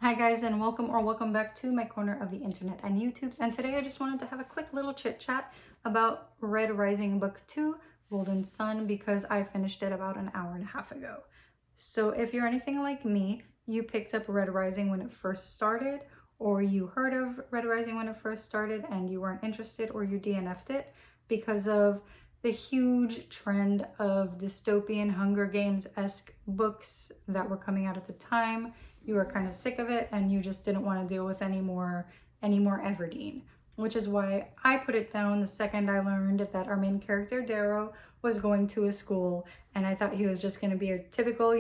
Hi guys, and welcome back to my corner of the internet and YouTubes. And today I just wanted to have a quick little chit chat about Red Rising Book 2, Golden Sun, because I finished it about an hour and a half ago. So if you're anything like me, you picked up Red Rising when it first started, or you heard of Red Rising when it first started and you weren't interested, or you DNF'd it because of the huge trend of dystopian Hunger Games-esque books that were coming out at the time. You were kind of sick of it and you just didn't want to deal with any more Everdeen, which is why I put it down the second I learned that our main character Darrow was going to a school, and I thought he was just going to be a typical,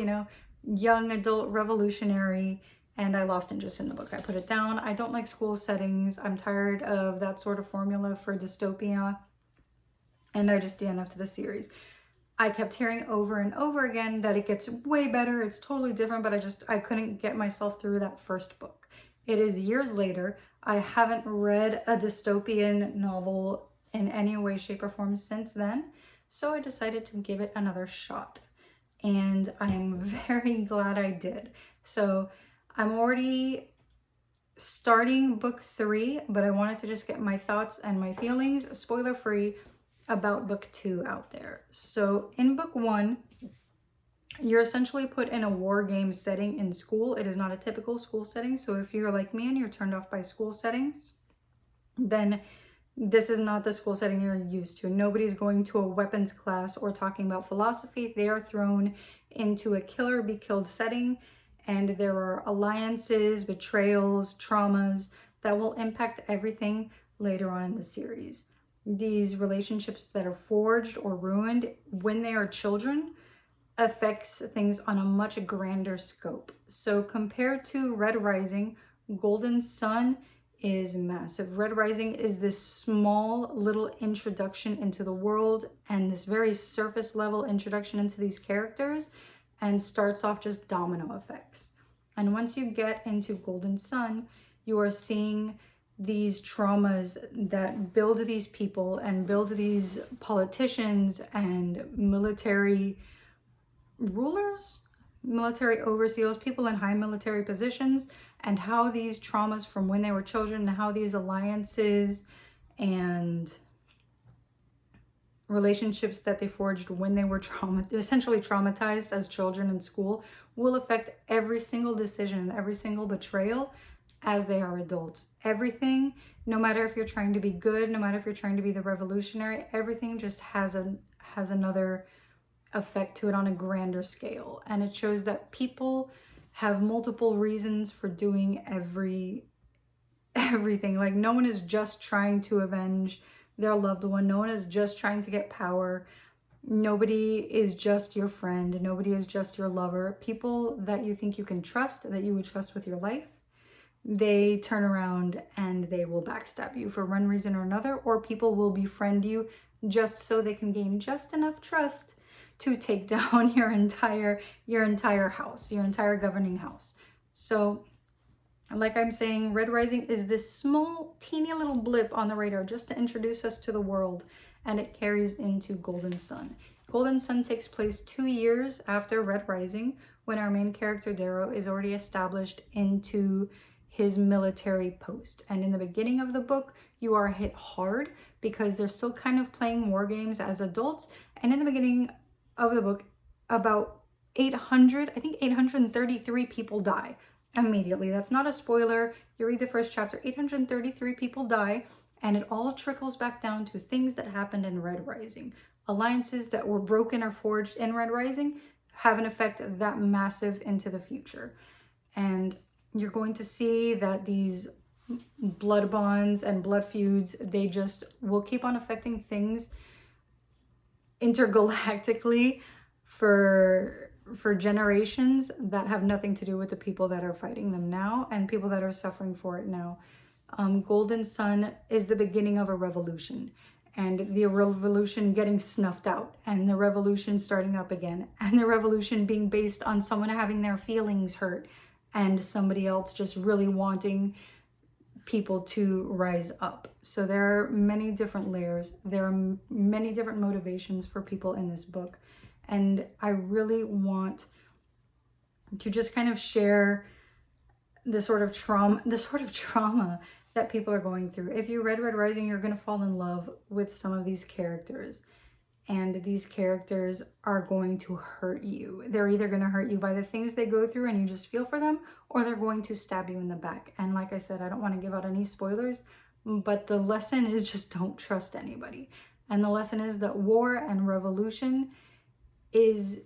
young adult revolutionary, and I lost interest in the book. I put it down. I don't like school settings. I'm tired of that sort of formula for dystopia, and I just DNF'd the series. I kept hearing over and over again that it gets way better, it's totally different, but I couldn't get myself through that first book. It is years later. I haven't read a dystopian novel in any way, shape, or form since then, so I decided to give it another shot. And I am very glad I did. So I'm already starting book 3, but I wanted to just get my thoughts and my feelings, spoiler free, about book 2 out there. So in book 1, you're essentially put in a war game setting in school. It is not a typical school setting. So if you're like me and you're turned off by school settings, then this is not the school setting you're used to. Nobody's going to a weapons class or talking about philosophy. They are thrown into a kill or be killed setting, and there are alliances, betrayals, traumas that will impact everything later on in the series. These relationships that are forged or ruined when they are children affects things on a much grander scope. So compared to Red Rising, Golden Sun is massive. Red Rising is this small little introduction into the world and this very surface level introduction into these characters, and starts off just domino effects. And once you get into Golden Sun, you are seeing these traumas that build these people and build these politicians and military rulers, military overseers, people in high military positions, and how these traumas from when they were children and how these alliances and relationships that they forged when they were essentially traumatized as children in school will affect every single decision and every single betrayal as they are adults. Everything, no matter if you're trying to be good, no matter if you're trying to be the revolutionary, everything just has another effect to it on a grander scale. And it shows that people have multiple reasons for doing everything. Like, no one is just trying to avenge their loved one. No one is just trying to get power. Nobody is just your friend. Nobody is just your lover. People that you think you can trust, that you would trust with your life, they turn around and they will backstab you for one reason or another, or people will befriend you just so they can gain just enough trust to take down your entire house, your entire governing house. So like I'm saying, Red Rising is this small, teeny little blip on the radar just to introduce us to the world, and it carries into Golden Sun. Golden Sun takes place 2 years after Red Rising, when our main character Darrow is already established into his military post. And in the beginning of the book, you are hit hard because they're still kind of playing war games as adults. And in the beginning of the book, about 833 people die immediately. That's not a spoiler. You read the first chapter, 833 people die, and it all trickles back down to things that happened in Red Rising. Alliances that were broken or forged in Red Rising have an effect that massive into the future. And you're going to see that these blood bonds and blood feuds, they just will keep on affecting things intergalactically for generations that have nothing to do with the people that are fighting them now and people that are suffering for it now. Golden Sun is the beginning of a revolution, and the revolution getting snuffed out, and the revolution starting up again, and the revolution being based on someone having their feelings hurt and somebody else just really wanting people to rise up. So there are many different layers. There are many different motivations for people in this book. And I really want to just kind of share the sort of trauma that people are going through. If you read Red Rising, you're going to fall in love with some of these characters. And these characters are going to hurt you. They're either going to hurt you by the things they go through and you just feel for them, or they're going to stab you in the back. And like I said, I don't want to give out any spoilers, but the lesson is just don't trust anybody. And the lesson is that war and revolution is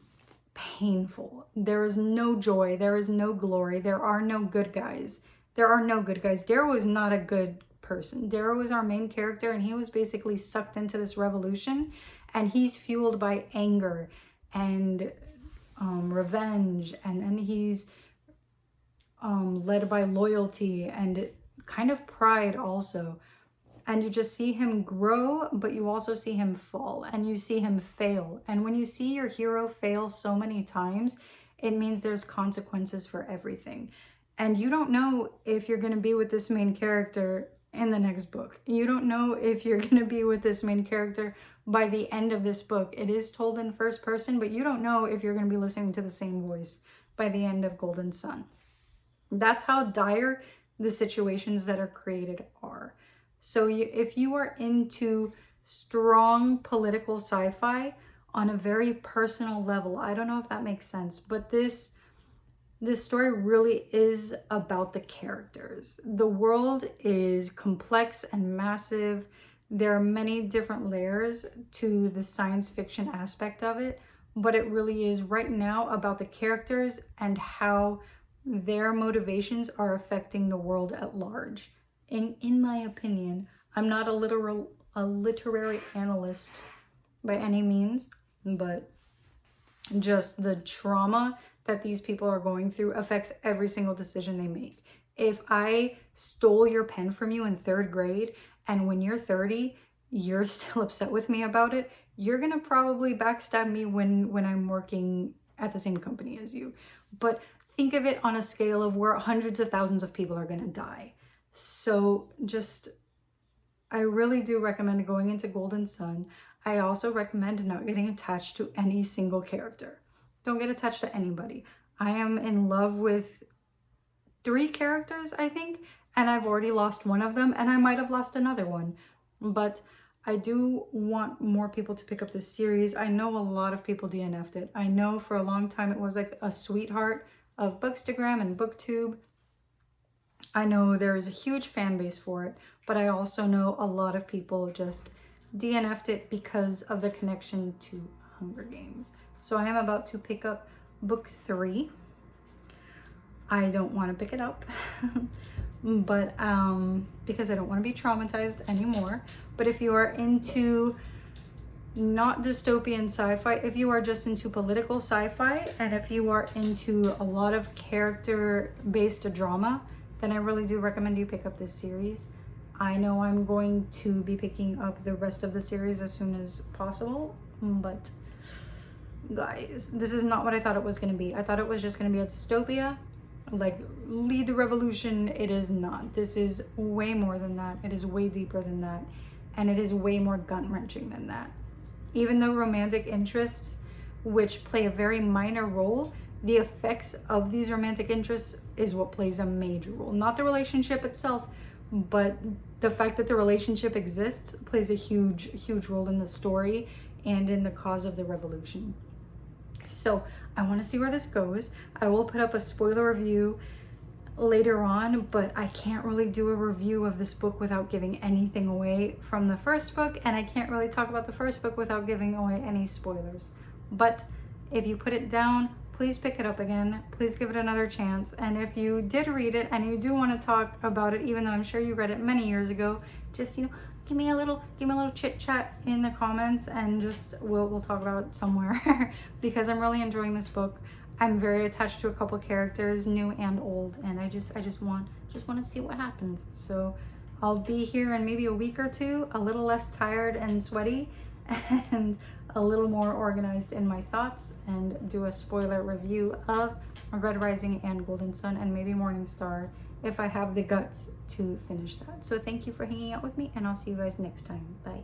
painful. There is no joy. There is no glory. There are no good guys. There are no good guys. Darrow is not a good person. Darrow is our main character, and he was basically sucked into this revolution, and he's fueled by anger and revenge, and then he's led by loyalty and kind of pride also. And you just see him grow, but you also see him fall, and you see him fail. And when you see your hero fail so many times, it means there's consequences for everything. And you don't know if you're going to be with this main character in the next book. You don't know if you're going to be with this main character by the end of this book. It is told in first person, but you don't know if you're going to be listening to the same voice by the end of Golden Sun. That's how dire the situations that are created are. So if you are into strong political sci-fi on a very personal level, I don't know if that makes sense, but this story really is about the characters. The world is complex and massive. There are many different layers to the science fiction aspect of it, but it really is right now about the characters and how their motivations are affecting the world at large. In my opinion, I'm not a literary analyst by any means, but just the trauma that these people are going through affects every single decision they make. If I stole your pen from you in 3rd grade, and when you're 30, you're still upset with me about it, you're gonna probably backstab me when I'm working at the same company as you. But think of it on a scale of where hundreds of thousands of people are gonna die. So I really do recommend going into Golden Sun. I also recommend not getting attached to any single character. Don't get attached to anybody. I am in love with 3 characters, I think, and I've already lost one of them, and I might have lost another one. But I do want more people to pick up this series. I know a lot of people DNF'd it. I know for a long time it was like a sweetheart of Bookstagram and BookTube. I know there is a huge fan base for it, but I also know a lot of people just DNF'd it because of the connection to Hunger Games. So I am about to pick up book 3. I don't want to pick it up, but because I don't want to be traumatized anymore. But if you are into not dystopian sci-fi, if you are just into political sci-fi, and if you are into a lot of character-based drama, then I really do recommend you pick up this series. I know I'm going to be picking up the rest of the series as soon as possible, but guys, this is not what I thought it was going to be. I thought it was just going to be a dystopia, like lead the revolution. It is not. This is way more than that. It is way deeper than that, and it is way more gut-wrenching than that. Even though romantic interests, which play a very minor role, the effects of these romantic interests is what plays a major role. Not the relationship itself, but the fact that the relationship exists plays a huge role in the story and in the cause of the revolution. So I want to see where this goes. I will put up a spoiler review later on, but I can't really do a review of this book without giving anything away from the first book, and I can't really talk about the first book without giving away any spoilers. But if you put it down, please pick it up again. Please give it another chance. And if you did read it and you do want to talk about it, even though I'm sure you read it many years ago, just, give me a little chit chat in the comments, and just we'll talk about it somewhere because I'm really enjoying this book. I'm very attached to a couple characters, new and old, and I just want to see what happens. So I'll be here in maybe a week or two, a little less tired and sweaty, and a little more organized in my thoughts, and do a spoiler review of Red Rising and Golden Sun, and maybe Morningstar if I have the guts to finish that. So thank you for hanging out with me, and I'll see you guys next time. Bye.